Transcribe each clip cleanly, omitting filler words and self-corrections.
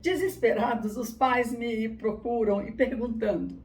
Desesperados, os pais me procuram e perguntando: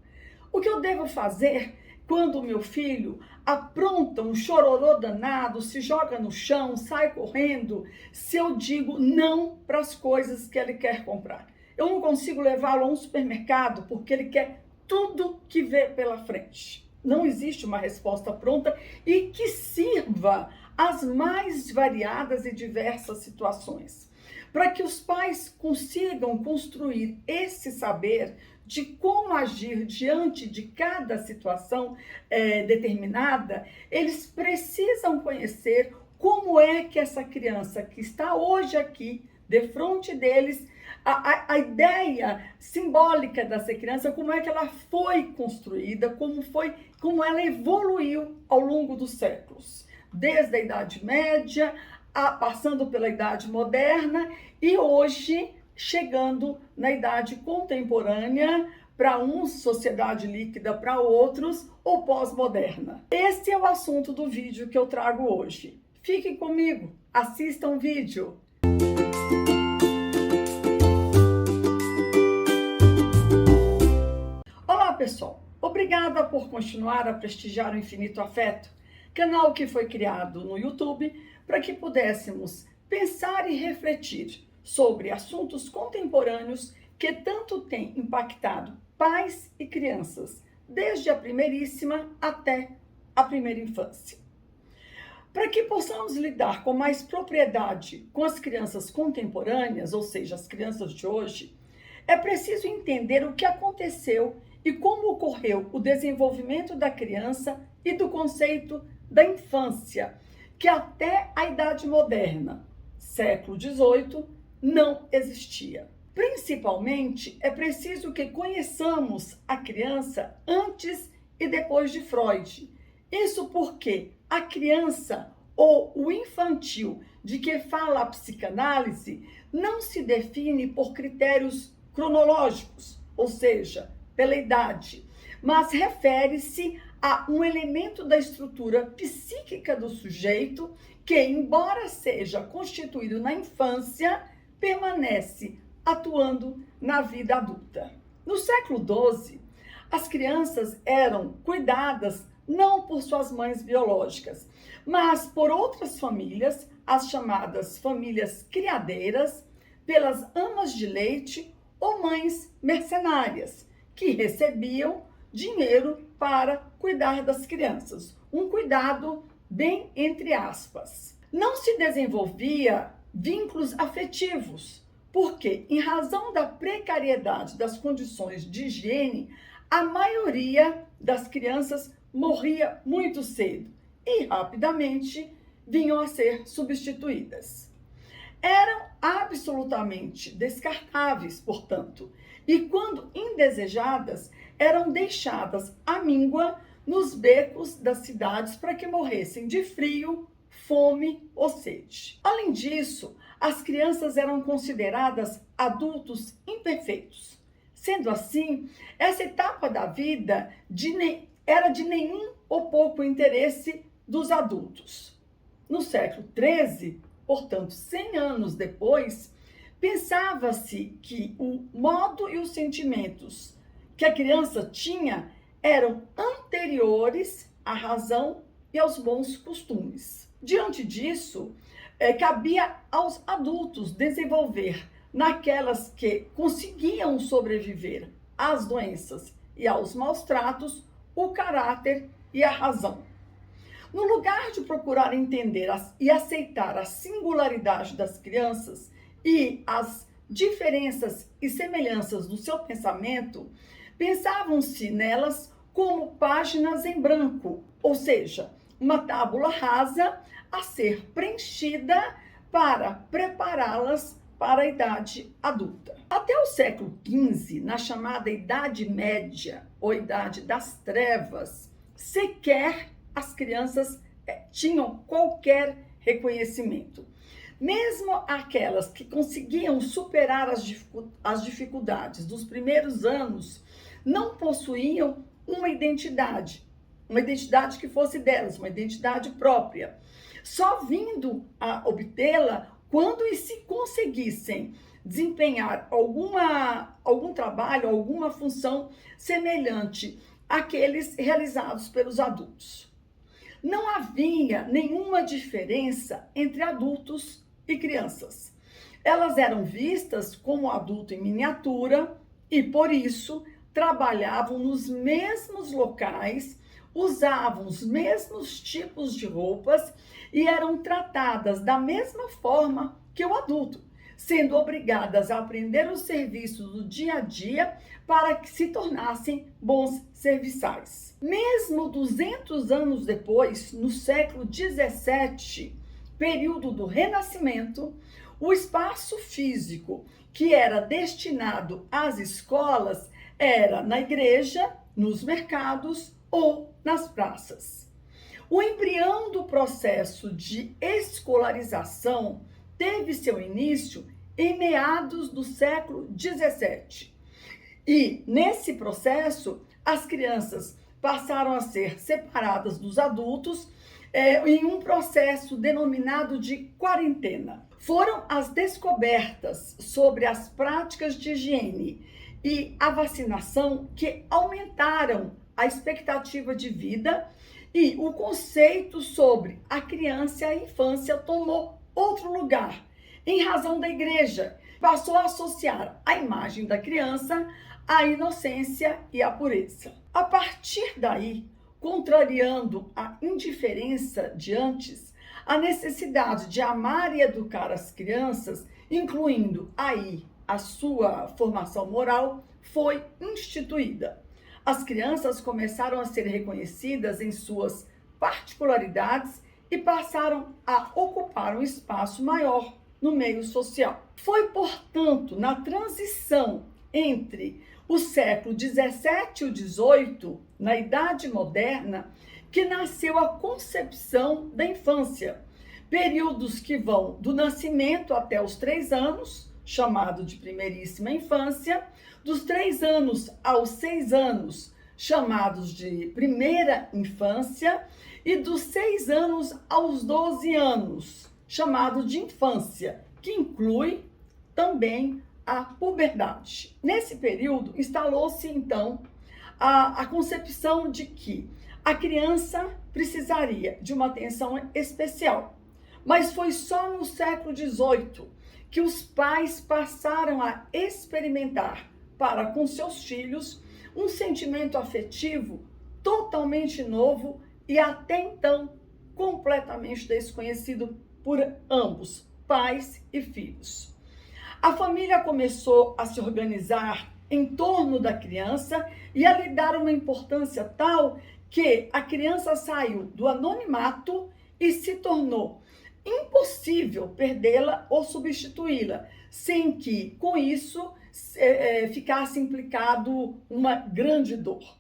o que eu devo fazer quando o meu filho apronta um chororô danado, se joga no chão, sai correndo, se eu digo não para as coisas que ele quer comprar? Eu não consigo levá-lo a um supermercado porque ele quer tudo que vê pela frente. Não existe uma resposta pronta e que sirva às mais variadas e diversas situações. Para que os pais consigam construir esse saber de como agir diante de cada situação determinada, eles precisam conhecer como é que essa criança que está hoje aqui, de frente deles, a ideia simbólica dessa criança, como é que ela foi construída, como ela evoluiu ao longo dos séculos, desde a Idade Média, passando pela Idade Moderna e hoje chegando na Idade Contemporânea, para uns sociedade líquida, para outros ou pós-moderna. Esse é o assunto do vídeo que eu trago hoje. Fiquem comigo, assistam o vídeo. Olá pessoal, obrigada por continuar a prestigiar o Infinito Afeto, canal que foi criado no YouTube para que pudéssemos pensar e refletir sobre assuntos contemporâneos que tanto têm impactado pais e crianças, desde a primeiríssima até a primeira infância. Para que possamos lidar com mais propriedade com as crianças contemporâneas, ou seja, as crianças de hoje, é preciso entender o que aconteceu e como ocorreu o desenvolvimento da criança e do conceito da infância, que até a Idade Moderna, século XVIII, não existia. Principalmente, é preciso que conheçamos a criança antes e depois de Freud. Isso porque a criança ou o infantil de que fala a psicanálise não se define por critérios cronológicos, ou seja, pela idade, mas refere-se a um elemento da estrutura psíquica do sujeito que, embora seja constituído na infância, permanece atuando na vida adulta. No século XII, as crianças eram cuidadas não por suas mães biológicas, mas por outras famílias, as chamadas famílias criadeiras, pelas amas de leite ou mães mercenárias, que recebiam dinheiro para cuidar das crianças. Um cuidado bem entre aspas. Não se desenvolvia vínculos afetivos, porque, em razão da precariedade das condições de higiene, a maioria das crianças morria muito cedo e rapidamente vinham a ser substituídas. Eram absolutamente descartáveis, portanto, e quando indesejadas, eram deixadas à míngua nos becos das cidades para que morressem de frio, fome ou sede. Além disso, as crianças eram consideradas adultos imperfeitos. Sendo assim, essa etapa da vida era de nenhum ou pouco interesse dos adultos. No século XIII, portanto, 100 anos depois, pensava-se que o modo e os sentimentos que a criança tinha eram anteriores à razão e aos bons costumes. Diante disso, cabia aos adultos desenvolver naquelas que conseguiam sobreviver às doenças e aos maus tratos o caráter e a razão. No lugar de procurar entender e aceitar a singularidade das crianças e as diferenças e semelhanças do seu pensamento, pensavam-se nelas como páginas em branco, ou seja, uma tábula rasa a ser preenchida para prepará-las para a idade adulta. Até o século XV, na chamada Idade Média, ou Idade das Trevas, sequer as crianças tinham qualquer reconhecimento. Mesmo aquelas que conseguiam superar as dificuldades dos primeiros anos, não possuíam uma identidade que fosse delas, uma identidade própria, só vindo a obtê-la quando se conseguissem desempenhar algum trabalho, alguma função semelhante àqueles realizados pelos adultos. Não havia nenhuma diferença entre adultos e crianças. Elas eram vistas como adulto em miniatura e, por isso, trabalhavam nos mesmos locais, usavam os mesmos tipos de roupas e eram tratadas da mesma forma que o adulto, sendo obrigadas a aprender os serviços do dia a dia para que se tornassem bons serviçais. Mesmo 200 anos depois, no século 17, período do Renascimento, o espaço físico que era destinado às escolas era na igreja, nos mercados ou nas praças. O embrião do processo de escolarização teve seu início em meados do século 17. E, nesse processo, as crianças passaram a ser separadas dos adultos em um processo denominado de quarentena. Foram as descobertas sobre as práticas de higiene e a vacinação que aumentaram a expectativa de vida e o conceito sobre a criança e a infância tomou outro lugar, em razão da igreja. Passou a associar a imagem da criança à inocência e à pureza. A partir daí, contrariando a indiferença de antes, a necessidade de amar e educar as crianças, incluindo aí a sua formação moral, foi instituída. As crianças começaram a ser reconhecidas em suas particularidades e passaram a ocupar um espaço maior no meio social. Foi, portanto, na transição entre o século 17 e o 18, na Idade Moderna, que nasceu a concepção da infância, períodos que vão do nascimento até os 3 anos, chamado de primeiríssima infância, dos 3 anos aos 6 anos, chamados de primeira infância, e dos 6 anos aos 12 anos, chamado de infância, que inclui também a puberdade. Nesse período, instalou-se, então, a concepção de que a criança precisaria de uma atenção especial. Mas foi só no século XVIII que os pais passaram a experimentar para com seus filhos um sentimento afetivo totalmente novo e até então completamente desconhecido por ambos, pais e filhos. A família começou a se organizar em torno da criança e a lhe dar uma importância tal que a criança saiu do anonimato e se tornou impossível perdê-la ou substituí-la, sem que, com isso, ficasse implicado uma grande dor.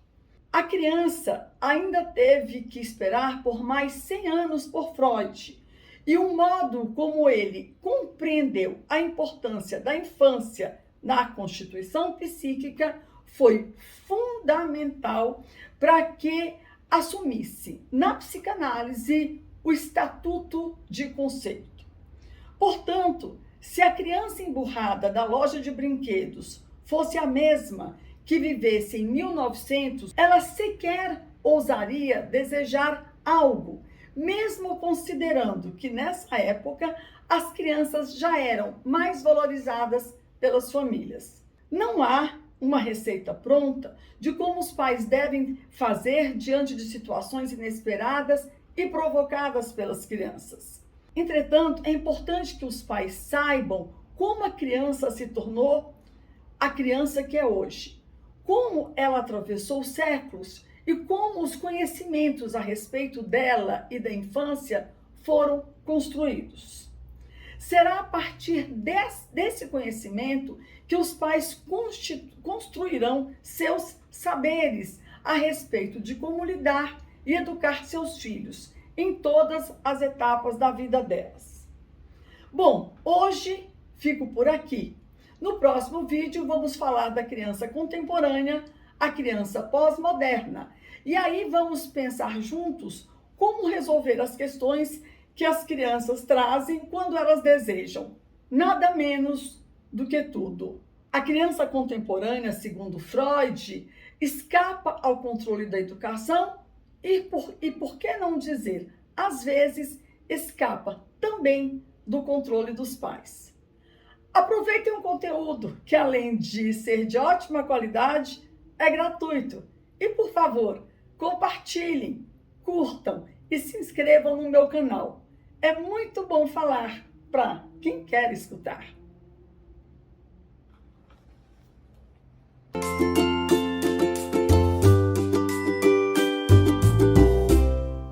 A criança ainda teve que esperar por mais 100 anos por Freud, e o modo como ele compreendeu a importância da infância na constituição psíquica foi fundamental para que assumisse na psicanálise o estatuto de conceito. Portanto, se a criança emburrada da loja de brinquedos fosse a mesma que vivesse em 1900, ela sequer ousaria desejar algo, mesmo considerando que nessa época as crianças já eram mais valorizadas pelas famílias. Não há uma receita pronta de como os pais devem fazer diante de situações inesperadas e provocadas pelas crianças. Entretanto, é importante que os pais saibam como a criança se tornou a criança que é hoje, como ela atravessou séculos e como os conhecimentos a respeito dela e da infância foram construídos. Será a partir desse conhecimento que os pais construirão seus saberes a respeito de como lidar e educar seus filhos em todas as etapas da vida delas. Bom, hoje fico por aqui. No próximo vídeo vamos falar da criança contemporânea, a criança pós-moderna. E aí vamos pensar juntos como resolver as questões que as crianças trazem quando elas desejam nada menos do que tudo. A criança contemporânea, segundo Freud, escapa ao controle da educação e por que não dizer, às vezes, escapa também do controle dos pais. Aproveitem um conteúdo que, além de ser de ótima qualidade, é gratuito. E, por favor, compartilhem, curtam e se inscrevam no meu canal. É muito bom falar para quem quer escutar.